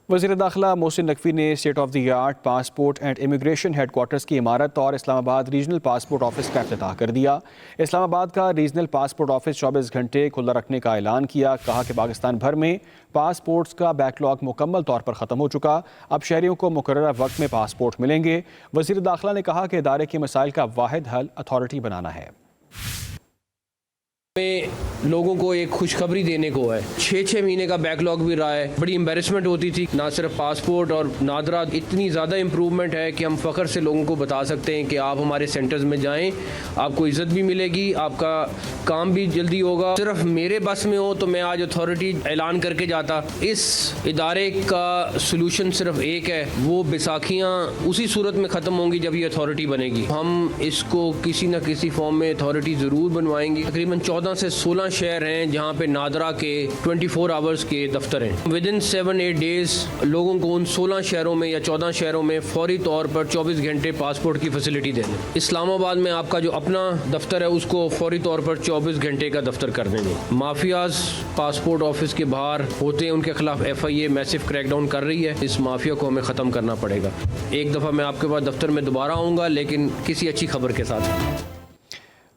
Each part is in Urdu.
وزیر داخلہ محسن نقوی نے state of the art passport and immigration headquarters کی عمارت اور اسلام آباد ریجنل پاسپورٹ آفس کا افتتاح کر دیا۔ اسلام آباد کا ریجنل پاسپورٹ آفس 24 گھنٹے کھلا رکھنے کا اعلان کیا۔ کہا کہ پاکستان بھر میں پاسپورٹس کا بیک لاگ مکمل طور پر ختم ہو چکا، اب شہریوں کو مقررہ وقت میں پاسپورٹ ملیں گے۔ وزیر داخلہ نے کہا کہ ادارے کے مسائل کا واحد حل اتھارٹی بنانا ہے۔ میں لوگوں کو ایک خوشخبری دینے کو ہے، 6 مہینے کا بیک لاگ بھی رہا ہے۔ بڑی امبیرسمنٹ ہوتی تھی، نہ صرف پاسپورٹ اور نادرات، اتنی زیادہ امپروومنٹ ہے کہ ہم فخر سے لوگوں کو بتا سکتے ہیں کہ آپ ہمارے سینٹرز میں جائیں، آپ کو عزت بھی ملے گی، آپ کا کام بھی جلدی ہوگا۔ صرف میرے بس میں ہو تو میں آج اتھارٹی اعلان کر کے جاتا۔ اس ادارے کا سلوشن صرف ایک ہے، وہ بیساکھیاں اسی صورت میں ختم ہوں گی جب یہ اتھارٹی بنے گی۔ ہم اس کو کسی نہ کسی فارم میں اتھارٹی ضرور بنوائیں گے۔ تقریباً 14 سے 16 شہر ہیں جہاں پہ نادرا کے 24 آورز کے دفتر ہیں۔ ودن 7-8 ڈیز لوگوں کو ان 16 شہروں میں یا 14 شہروں میں فوری طور پر 24 گھنٹے پاسپورٹ کی فیسلٹی دے دیں۔ اسلام آباد میں آپ کا جو اپنا دفتر ہے اس کو فوری طور پر 24 گھنٹے کا دفتر کر دیں گے۔ مافیاز پاسپورٹ آفس کے باہر ہوتے ہیں، ان کے خلاف FIA میسو کریک ڈاؤن کر رہی ہے۔ اس مافیا کو ہمیں ختم کرنا پڑے گا۔ ایک دفعہ میں آپ کے پاس دفتر میں دوبارہ آؤں گا، لیکن کسی اچھی خبر کے ساتھ۔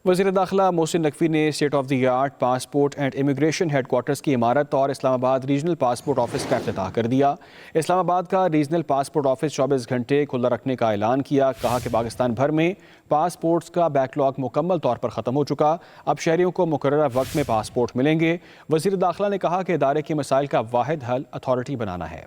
وزیر داخلہ محسن نقوی نے state of the art passport and immigration headquarters کی عمارت اور اسلام آباد ریجنل پاسپورٹ آفس کا افتتاح کر دیا۔ اسلام آباد کا ریجنل پاسپورٹ آفس 24 گھنٹے کھلا رکھنے کا اعلان کیا۔ کہا کہ پاکستان بھر میں پاسپورٹس کا بیک لاگ مکمل طور پر ختم ہو چکا، اب شہریوں کو مقررہ وقت میں پاسپورٹ ملیں گے۔ وزیر داخلہ نے کہا کہ ادارے کے مسائل کا واحد حل اتھارٹی بنانا ہے۔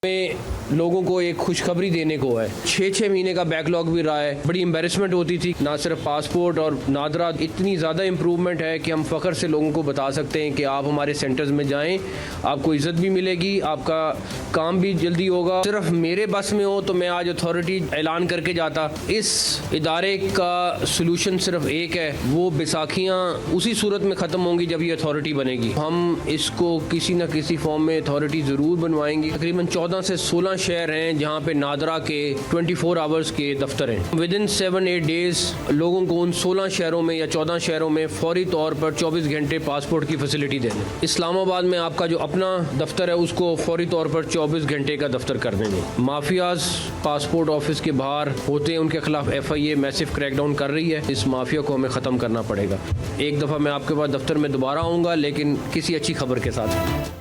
میں لوگوں کو ایک خوشخبری دینے کو ہے، 6 مہینے کا بیک لاگ بھی رہا ہے۔ بڑی امبیرسمنٹ ہوتی تھی، نہ صرف پاسپورٹ اور نادرات، اتنی زیادہ امپروومنٹ ہے کہ ہم فخر سے لوگوں کو بتا سکتے ہیں کہ آپ ہمارے سینٹرز میں جائیں، آپ کو عزت بھی ملے گی، آپ کا کام بھی جلدی ہوگا۔ صرف میرے بس میں ہو تو میں آج اتھارٹی اعلان کر کے جاتا۔ اس ادارے کا سلوشن صرف ایک ہے، وہ بیساکھیاں اسی صورت میں ختم ہوں گی جب یہ اتھارٹی بنے گی۔ ہم اس کو کسی نہ کسی فارم میں اتھارٹی ضرور بنوائیں گے۔ تقریباً 14 سے 16 شہر ہیں جہاں پہ نادرا کے 24 آورز کے دفتر ہیں۔ ودن 7-8 ڈیز لوگوں کو ان 16 شہروں میں یا 14 شہروں میں فوری طور پر 24 گھنٹے پاسپورٹ کی فیسلٹی دے دیں۔ اسلام آباد میں آپ کا جو اپنا دفتر ہے اس کو فوری طور پر 24 گھنٹے کا دفتر کر دیں گے۔ مافیاز پاسپورٹ آفس کے باہر ہوتے ہیں، ان کے خلاف FIA میسو کریک ڈاؤن کر رہی ہے۔ اس مافیا کو ہمیں ختم کرنا پڑے گا۔ ایک دفعہ میں آپ کے پاس دفتر میں دوبارہ آؤں گا، لیکن کسی اچھی خبر کے ساتھ۔